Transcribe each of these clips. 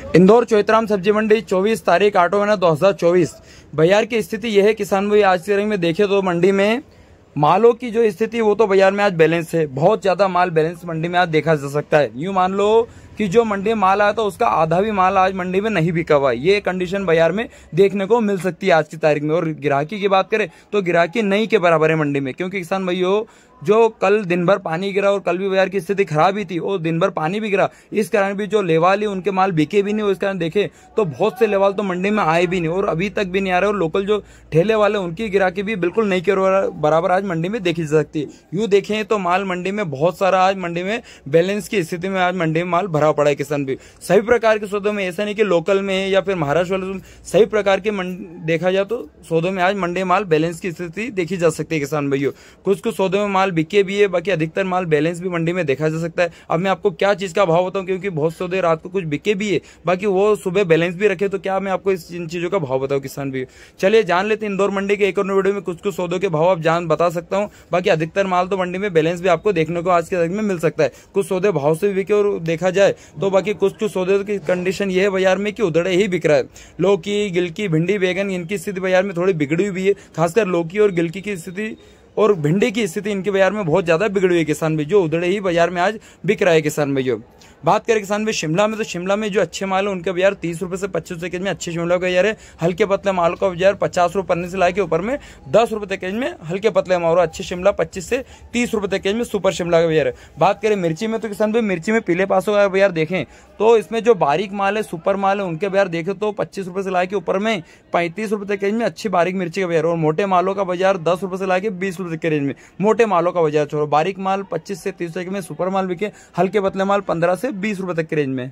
इंदौर चौइथराम सब्जी मंडी 24 तारीख 8 महीना 2024। बाजार की स्थिति यह है किसान भाई, आज के रंग में देखे तो मंडी में मालों की जो स्थिति वो तो बाजार में आज बैलेंस है। बहुत ज्यादा माल बैलेंस मंडी में आज देखा जा सकता है। यूं मान लो कि जो मंडी में माल आया था उसका आधा भी माल आज मंडी में नहीं बिका हुआ। ये कंडीशन बाजार में देखने को मिल सकती है आज की तारीख में। और गिराकी की बात करें तो गिराकी नहीं के बराबर है मंडी में, क्योंकि किसान भाइयों जो कल दिन भर पानी गिरा और कल भी बाजार की स्थिति खराब ही थी और दिन भर पानी भी गिरा, इस कारण भी जो लेवाल उनके माल बिके भी नहीं। और इस कारण देखे तो बहुत से लेवाल तो मंडी में आए भी नहीं और अभी तक भी नहीं आ रहे। और लोकल जो ठेले वाले उनकी गिराकी भी बिल्कुल नहीं के बराबर आज मंडी में देखी जा सकती है। यूं देखें तो माल मंडी में बहुत सारा आज मंडी में बैलेंस की स्थिति में आज मंडी में माल भरा पड़ा है। किसान भी सभी प्रकार के सौदों में, ऐसा नहीं कि लोकल में या फिर महाराष्ट्र वाले, सभी प्रकार के देखा जाए तो सौदों में आज मंडी माल बैलेंस की स्थिति देखी जा सकती है। किसान भाइयों कुछ सौदों में माल बिके भी है, बाकी अधिकतर माल बैलेंस भी मंडी में देखा जा सकता है। अब मैं आपको क्या चीज का भाव बताऊं, क्योंकि बहुत सौदे रात को कुछ बिके भी है, बाकी वो सुबह बैलेंस भी रखे, तो क्या मैं आपको इन चीजों का भाव बताऊं किसान भी। चलिए जान लेते हैं इंदौर मंडी के एक और वीडियो में कुछ सौदों के भाव आप बता सकता हूं। बाकी अधिकतर माल तो मंडी में बैलेंस भी आपको देखने को आज के दिन में मिल सकता है। कुछ सौदे भाव से भी बिके और देखा जाए तो बाकी कुछ सौदे की कंडीशन ये है बाजार में कि उधड़े ही बिक रहा है। लौकी, गिलकी, भिंडी, बैगन इनकी स्थिति बाजार में थोड़ी बिगड़ी हुई है। खासकर लौकी और गिलकी की स्थिति और भिंडी की स्थिति इनके बाजार में बहुत ज्यादा बिगड़ी हुई है किसान भाई, जो उधड़े ही बाजार में आज बिक रहा है किसान भाइयों। बात करें किसान भाई शिमला में, तो शिमला में जो अच्छे माल है उनका बाजार 30 रुपए से 25 रुपए केजी में अच्छे शिमला का बाजार है। हल्के पतले माल का बाजार 50 रुपए पन्ने से लाके ऊपर में 10 रुपए केजी में हल्के पतले माल, अच्छे शिमला 25 से 30 रुपए केजी में सुपर शिमला का बाजार है। बात करें मिर्ची में, तो किसान भाई मिर्ची में पीले पासों का बाजार देखें तो इसमें जो बारीक माल है, सुपर माल है, उनके बाजार देखें तो 25 रुपए से लाके ऊपर में 35 रुपए केजी में अच्छी बारीक मिर्ची का बाजार। और मोटे मालों का बाजार 10 रुपए से लाके 20 रुपए के रेंज में मोटे मालों का बाजार छोड़ो। बारीक माल 25 से 30 रुपए में सुपर माल बिके, हल्के पतले माल 15 से 20 रुपए तक के रेंज में।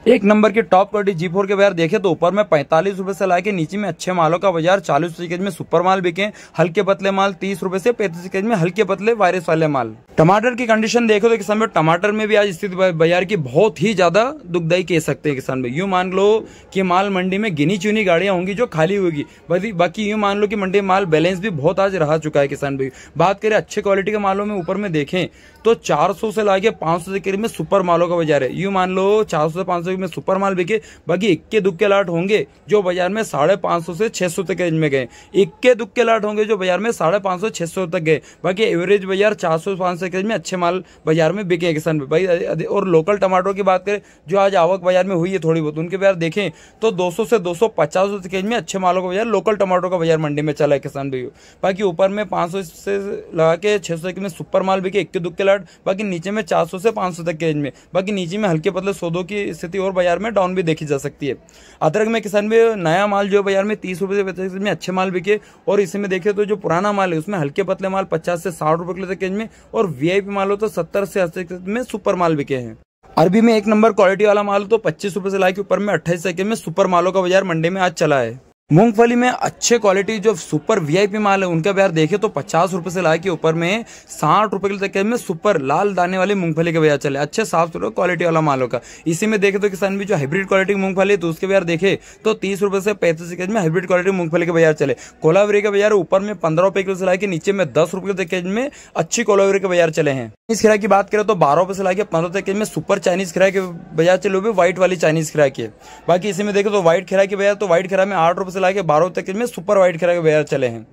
एक नंबर की टॉप क्वालिटी G4 के बाजार देखे तो ऊपर में 45 रुपए से लाके नीचे में अच्छे मालों का बाजार 40 रुपए में सुपर माल बिके, हल्के पतले माल 30 रुपए से 35 केजी में हल्के पतले वायरस वाले माल। टमाटर की कंडीशन देखो तो किसान भाई टमाटर में भी आज स्थिति बाजार की बहुत ही ज्यादा दुखदायी कह सकते हैं किसान भाई। यूं मान लो कि माल मंडी में गिनी चुनी गाड़ियां होंगी जो खाली होगी, बाकी यूं मान लो कि मंडी में माल बैलेंस भी बहुत आज रहा चुका है किसान भाई। बात करें अच्छे क्वालिटी के मालों में ऊपर में देखें तो 400 से लाके 500 के में सुपर मालों का बाजार है। यूं मान लो 400 से 500 में सुपर माल बिके, बाकी इक्के दुक्के लाट होंगे जो बाजार में 550 से 600 तक रेंज में गए। इक्के दुक्के लाट होंगे जो बाजार में 550 600 तक गए, बाकी एवरेज बाजार 400 से 500 के रेंज में अच्छे माल बाजार में बिके किसान भाई। और लोकल टमाटरों की बात करें जो आज आवक बाजार में हुई है थोड़ी बहुत, उनके बाजार देखें तो 200 से 250 के रेंज में अच्छे मालों का बाजार लोकल टमाटरों का बाजार मंडी में चला है किसान भाई। बाकी ऊपर में 500 से लगा के 600 के में सुपर माल बिके इक्के दुक्के लाट, बाकी नीचे में 400 से 500 तक के रेंज में, बाकी नीचे में हल्के पतले सौदों की स्थिति और बाजार में डाउन भी देखी जा सकती है। अदरक में किसान भी नया माल जो बाजार में 30 रुपए से में अच्छे माल बिके, और इसी में देखे तो जो पुराना माल है उसमें हल्के पतले माल 50 से 60 रुपए किलो तक के रेंज में, और वीआईपी माल हो तो 70 से 80 में सुपर माल बिके हैं। अरबी में एक नंबर क्वालिटी वाला माल तो 25 रुपए से लाके ऊपर में 28 सेकंड में सुपर मालों का बाजार मंडी में आज चला है। मूंगफली में अच्छे क्वालिटी जो सुपर वीआईपी माल है उनका बाजार देखे तो 50 रुपए से लाके ऊपर में 60 रुपए तक में सुपर लाल दाने वाले मूंगफली के बाजार चले, अच्छे साफ सुथरे क्वालिटी वाला माल होगा। इसी में देखे तो किसान भी जो हाइब्रिड क्वालिटी मूंगफली है तो उसके बाजार देखे तो 30 रुपए से 35 के में हाइब्रिड क्वालिटी मूंगफली के बाजार चले। कोलावरी का बाजार ऊपर में 15 रुपए किलो से लाके नीचे में 10 रुपए तक में अच्छी कोलावरी के बाजार चले हैं। चाइनीज खीरा की बात करें तो 12 रुपए से लाके 15 तक में सुपर चाइनीज खीरा के बाजार चले हुए व्हाइट वाली चाइनीज खीरा के। बाकी इसी में देखे तो व्हाइट खीरा के बाजार तो व्हाइट खीरा में 8 रुपए से लाके 12 तक में सुपर व्हाइट खीरा के बाजार चले हैं।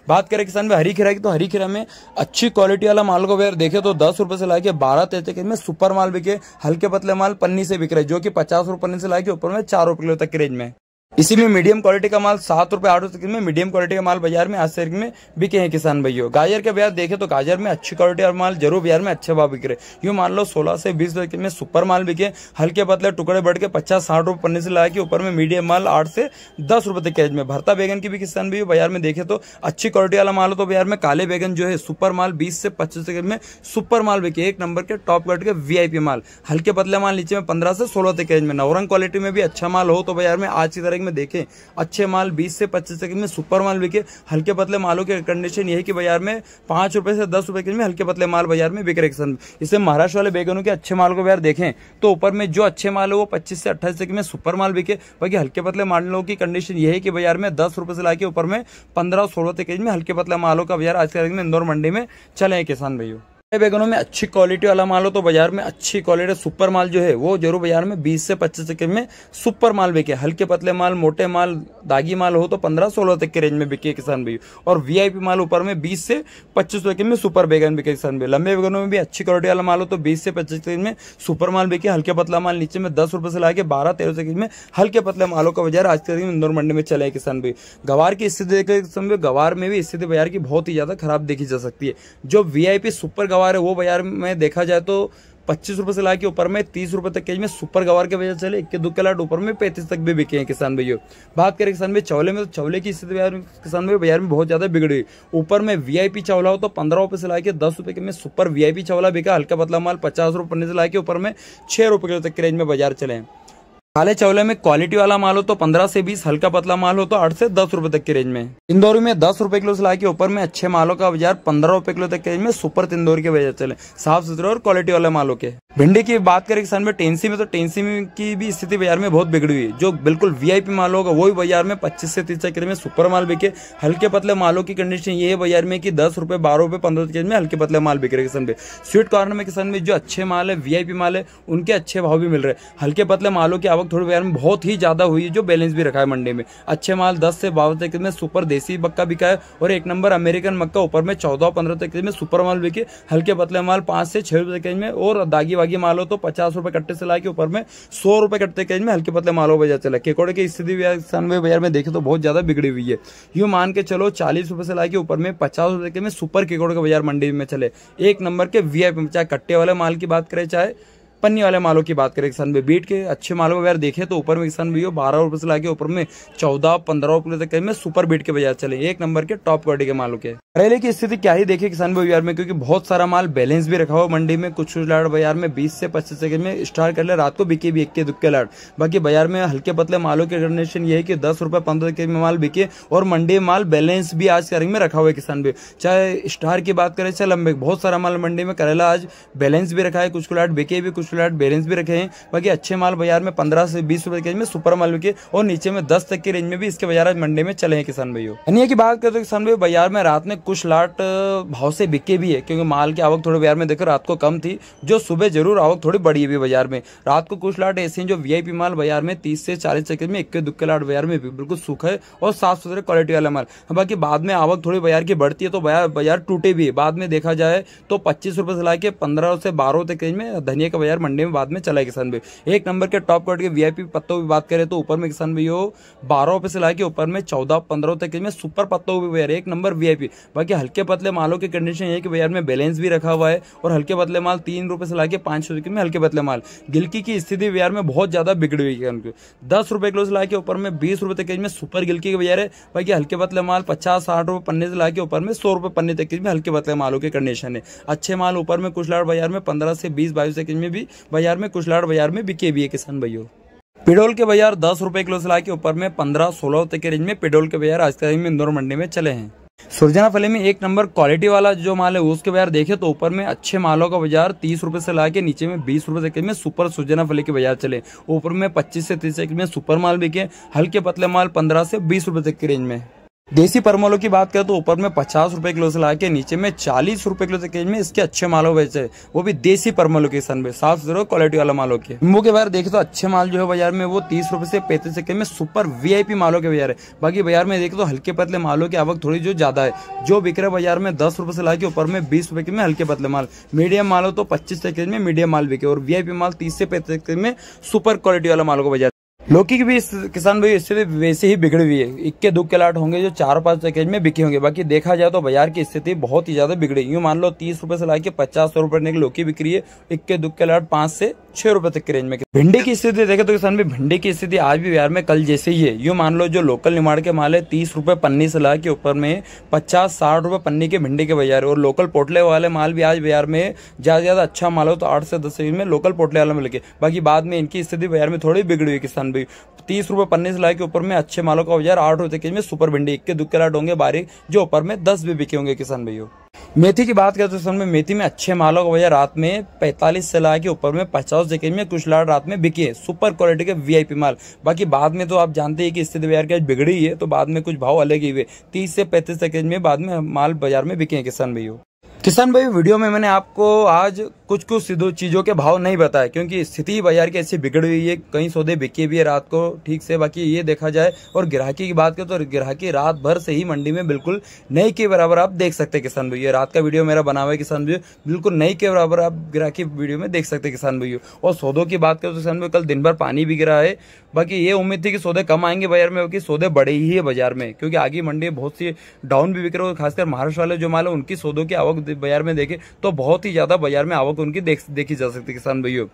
बात करें किसान में हरी खीरा की, तो हरी खीरा में अच्छी क्वालिटी वाला माल को बाजार देखे तो 10 रुपए से लाके 12 तक में सुपर माल बिके, हल्के पतले माल पन्नी से बिक रहे जो कि 50 रुपए पन्नी से लाके ऊपर में 4 रुपए किलो तक के रेंज में। इसी में मीडियम क्वालिटी का माल 7 रुपए 8 रुपए में मीडियम क्वालिटी का माल बाजार में आज से में बिके हैं किसान भाइयों। गाजर के बाजार देखे तो गाजर में अच्छी क्वालिटी और माल जरूर बाजार में अच्छे भाव बिक रहे। यूं मान लो 16 से 20 रुपए में सुपर माल बिके, हल्के पतले टुकड़े बढ़ के 50-60 रुपए पन्ने से लाके ऊपर में मीडियम माल 8 से 10 रुपए तक के रेंज में। भरता बैगन की भी किसान भाइयों बाजार में देखे तो अच्छी क्वालिटी वाला माल हो तो बाजार में काले बैगन जो है सुपर माल 20 से 25 में सुपर माल बिके, एक नंबर के टॉप क्वालिटी के वीआईपी माल। हल्के पतले माल नीचे में 15 से 16 तक के रेंज में। नवरंग क्वालिटी में भी अच्छा माल हो तो बाजार में आज की तारीख में देखें अच्छे माल 20 से 25 तक में सुपर माल बिके। हल्के पतले मालों की कंडीशन ये है कि बाजार में 5 रुपए से 10 रुपए के में हल्के पतले माल बाजार में बिक रहे। इससे महाराष्ट्र वाले बैगनों के अच्छे माल को बाजार देखें तो ऊपर में जो अच्छे माल है वो 25 से 28 तक में सुपर माल बिके, बाकी हल्के पतले मालों की कंडीशन ये है कि बाजार में 10 रुपए से लाके ऊपर में 15-16 तक में हल्के पतले मालों का बाजार आज के में इंदौर मंडी में चले हैं किसान भाइयों। बैगनों में अच्छी क्वालिटी वाला माल हो तो बाजार में अच्छी क्वालिटी सुपर माल जो है वो जरूर बाजार में 20 से 25 तक में सुपर माल बिके। हल्के पतले माल, मोटे माल, दागी माल हो तो 15-16 तक के रेंज में बिके किसान भाई। और वीआईपी माल ऊपर में 20 से 25 तक में सुपर बैगन बिके किसान भाई। लंबे बैगनों में भी अच्छी क्वालिटी वाला माल हो तो 20 से 25 तक में सुपर माल बिके। हल्के पतला माल नीचे में 10 रुपए से लाके 12-13 तक में हल्के पतले मालों का बाजार आज के दिन इंदौर मंडी में चले किसान भाई। गवार की स्थिति देखे किसान भाई, गवार में भी स्थिति बाजार की बहुत ही ज्यादा खराब देखी जा सकती है। जो वीआईपी सुपर गवार है वो बाजार में देखा जाए तो 25 रुपए से लाके ऊपर में 30 रुपए तक केजी में सुपर गवार के वजह चले। इक्के दुक्के लाट ऊपर में 35 तक भी बिके हैं किसान भाइयों। बात करें किसान भाई चौले में, तो चौले की स्थिति किसान भाई बाजार में बहुत ज्यादा बिगड़ी। ऊपर में वीआईपी चौला हो तो 15 रुपए से लाके 10 रुपए के में सुपर वीआईपी चौला बिका। हल्का पतला माल 50 रुपए पन्ने से लाके ऊपर में 6 रुपए किलो तक के रेंज में बाजार चले। काले चावले में क्वालिटी वाला माल हो तो 15 से 20, हल्का पतला माल हो तो 8 से 10 रुपए तक की रेंज में। तिंदौरी में 10 रुपए किलो से लाके ऊपर में अच्छे मालों का बाजार 15 रुपए किलो तक के रेंज में सुपर तिंदौरी के बाजार चले, साफ सुथरे और क्वालिटी वाले मालों के। भिंडी की बात करें किसान में टेंसी में, तो टेंसी की भी स्थिति बाजार में बहुत बिगड़ी हुई है। जो बिल्कुल वीआईपी माल होगा वही बाजार में 25 से 30 तक में सुपर माल बिके। हल्के पतले मालों की कंडीशन ये है बाजार में कि 10 रुपए, 12 रुपए, 15 रुपए में हल्के पतले माल बिक रहे किसान में। स्वीट कॉर्नर में किसान में जो अच्छे माल है, वीआईपी माल है, उनके अच्छे भाव भी मिल रहे हैं। हल्के पतले मालों की आवक थोड़ी बाजार में बहुत ही ज्यादा हुई है, जो बैलेंस भी रखा है मंडी में। अच्छे माल 10 से 12 तक में सुपर देसी मक्का बिका है और 1 नंबर अमेरिकन मक्का ऊपर में 14-15 तक में सुपर माल बिके। हल्के पतले माल 5 से 6 रुपए में और दागी वागी माल हो तो 50 रुपए कट्टे से लाके ऊपर में 100 रुपए कट्टे के में हल्के पतले मालों बाजार चला। केकोड़े की स्थिति बाजार में देखे तो बहुत ज्यादा बिगड़ी हुई है। यूं मान के चलो 40 रुपए से लाके ऊपर में 50 रुपए के में सुपर केकोड़े का बाजार मंडी में चले। 1 नंबर के वीआईपी, चाहे कट्टे वाले माल की बात करें चाहे पन्नी वाले मालों की बात करें किसान भाई। बीट के अच्छे मालों का देखे तो ऊपर में किसान भाई 12 रुपए से लाके ऊपर में 14-15 रुपए तक में सुपर बीट के बाजार चले। 1 नंबर के टॉप क्वालिटी के मालों के। करेले की स्थिति क्या ही देखे किसान भाई बाजार में, क्योंकि बहुत सारा माल बैलेंस भी रखा हुआ मंडी में। कुछ लाट बाजार में 20 से 25 सेकंड में स्टार कर ले, रात को बिके भी 1 दुक्के लाट। बाकी बाजार में हल्के पतले मालों की कंडीशन ये है कि 10 रुपए 15 के में माल बिके और मंडी माल बैलेंस भी आज के में रखा हुआ है किसान भाई। चाहे स्टार की बात करें चाहे लंबे, बहुत सारा माल मंडी में करेला आज बैलेंस भी रखा है। कुछ लाट बिके भी, कुछ लाट बैलेंस भी रखे हैं। बाकी अच्छे माल बाजार में 15 से 20 रुपए के रेंज में सुपर माल बिके और नीचे में 10 तक की रेंज में भी इसके बाजार मंडी में चले हैं किसान भाइयों। धनिया की बात करें तो किसान भाई बाजार में रात में कुछ लाट भाव से बिके भी है, क्योंकि माल की आवक थोड़ी बाजार में देखो रात को कम थी, जो सुबह जरूर आवक थोड़ी बढ़ी है बाजार में। रात को कुछ लाट ऐसे हैं जो वीआईपी माल बाजार में 30 से 40 तक में 1 दुक्के लाट बाजार में बिल्कुल सूखा है और साफ सुथरे क्वालिटी वाला माल। बाकी बाद में आवक थोड़ी बाजार की बढ़ती है तो बाजार टूटे भी है। बाद में देखा जाए तो 25 रुपए से लाके 15 से 12 तक रेंज में धनिया का बाजार मंडी में बाद में चला है किसान भाई। 1 नंबर के टॉप क्वालिटी के वीआईपी पत्तों की बात करें तो ऊपर में किसान भाई 12 रुपए से लाके ऊपर में 14-15 तक में सुपर पत्तों भी बाजार 1 नंबर वीआईपी। बाकी हल्के पतले मालों की कंडीशन ये कि बाजार में बैलेंस भी रखा हुआ है और हल्के पतले माल 3 रुपए से लाके 5 रुपए में हल्के पतले माल। गिलकी की स्थिति बाजार में बहुत ज्यादा बिगड़ी हुई है। 10 रुपए किलो से लाके ऊपर में 20 रुपए तक में सुपर गिलकी के बाजार है। बाकी हल्के पतले माल 50-60 रुपए पन्ने से लाके ऊपर में 100 रुपए पन्ने तक में हल्के पतले मालों की कंडीशन है। अच्छे माल ऊपर में कुछ लाट बाजार में 15 से 20-22 तक में भी बाजार में कुछ लाट बाजार में बिके भी है किसान भाइयों। पिडोल के बाजार 10 रुपए किलो से लाके ऊपर में 15-16 तक के रेंज में पिडोल के बाजार आज के दिन में इंदौर मंडी में चले हैं। सुरजना फली में 1 नंबर क्वालिटी वाला जो माल है उसके बाजार देखे तो ऊपर में अच्छे मालों का बाजार 30 रुपए से लाके नीचे में 20 रुपए तक में सुपर सुरजना फली के बाजार चले। ऊपर में 25 से 30 तक में सुपर माल बिके। हल्के पतले माल 15 से 20 रुपए तक की रेंज में। देसी परमलों की बात करें तो ऊपर में 50 रुपए किलो से लाके नीचे में 40 रुपए किलो तक में इसके अच्छे मालों बेचे, वो भी देसी परमलों के सन में साफ सुथरे क्वालिटी वाला मालों के। नींबू के बाजार देखे तो अच्छे माल जो है बाजार में वो 30 रुपए से 35 तक में सुपर वीआईपी मालों के बाजार है। बाकी बाजार में देखे तो हल्के पतले मालों की आवक थोड़ी जो ज्यादा है, जो बिक रहे बाजार में 10 रुपए से लाके ऊपर में 20 रुपए में हल्के पतले माल। मीडियम माल हो तो 25 तक में मीडियम माल बिके और वीआईपी माल 30 से 35 तक में सुपर क्वालिटी वाला मालों का बाजार। लौकी की भी किसान भाई स्थिति वैसे ही बिगड़ी हुई है। 1 दुक्के लाट होंगे जो 4-5 पैकेज में बिके होंगे। बाकी देखा जाए तो बाजार की स्थिति बहुत ही ज्यादा बिगड़ी। यूं मान लो 30 रुपए से लाके 50-100 रुपए की लौकी बिक्री है। 1 दुक्के लाट 5 से 6 रुपए तक के रेंज में। भिंडी की स्थिति देखे तो किसान भाई भिंडी की स्थिति आज भी बाजार में कल जैसे ही है। यूं मान लो जो लोकल निमाड़ के माल है 30 रुपए पन्नी से लाके ऊपर में 50-60 रुपए पन्नी के भिंडी के बाजार है। और लोकल पोटले वाले माल भी आज बाजार में ज्यादा अच्छा माल हो तो 8 से 10 में लोकल पोटले वाले मिल के। बाकी बाद में इनकी स्थिति बाजार में थोड़ी बिगड़ी हुई किसान भाई। 30 रुपए पन्नी से लाके ऊपर में अच्छे मालों का बाजार 8 रुपए के में सुपर भिंडी 1 दुक्के लाट होंगे बारीक, जो ऊपर में 10 भी बिके होंगे किसान भाइयों। मेथी की बात करें तो किसान में मेथी में अच्छे मालों का बाजार रात में 45 से लाके ऊपर में 50 तक में कुछ लाट रात में बिके सुपर क्वालिटी के वीआईपी माल। बाकी बाद में तो आप जानते हैं कि स्थिति बाजार की आज बिगड़ी है तो बाद में कुछ भाव अलग ही हुए 30 से 35 तक में बाद में माल बाजार में बिके किसान भाइयों। किसान भाई, वीडियो में मैंने आपको आज कुछ चीजों के भाव नहीं बताए, क्योंकि स्थिति बाजार की ऐसी बिगड़ी हुई है। कई सौदे बिके भी है रात को ठीक से। बाकी ये देखा जाए और ग्राहकी की बात करें तो ग्राहकी रात भर से ही मंडी में बिल्कुल नहीं के बराबर आप देख सकते हैं किसान भाई। रात का वीडियो मेरा बना हुआ है किसान भाई, बिल्कुल नहीं के बराबर आप ग्राहकी वीडियो में देख सकते हैं किसान भाई। और सौदों की बात करें तो किसान भाई कल दिन भर पानी भी गिरा है। बाकी ये उम्मीद थी कि सौदे कम आएंगे बाजार में, क्योंकि सौदे बड़े ही है बाजार में, क्योंकि आगे मंडी बहुत सी डाउन भी बिक रहे हो। खासकर महाराष्ट्र वाले जो माल है उनकी सौदों की आवक बाजार में देखे तो बहुत ही ज्यादा बाजार में आवक उनकी देखी जा सकती है किसान भाइयों।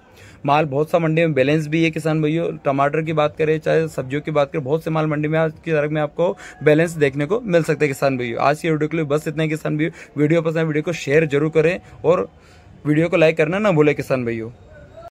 माल बहुत सा मंडी में बैलेंस भी है किसान भाइयों। टमाटर की बात करें चाहे सब्जियों की बात करें, बहुत से माल मंडी में आज की तारीख में आपको बैलेंस देखने को मिल सकते हैं किसान भाइयों। आज की वीडियो के लिए बस इतना ही किसान भाइयों। वीडियो पसंद है वीडियो को शेयर जरूर करें और वीडियो को लाइक करना ना भूले किसान भाइयों।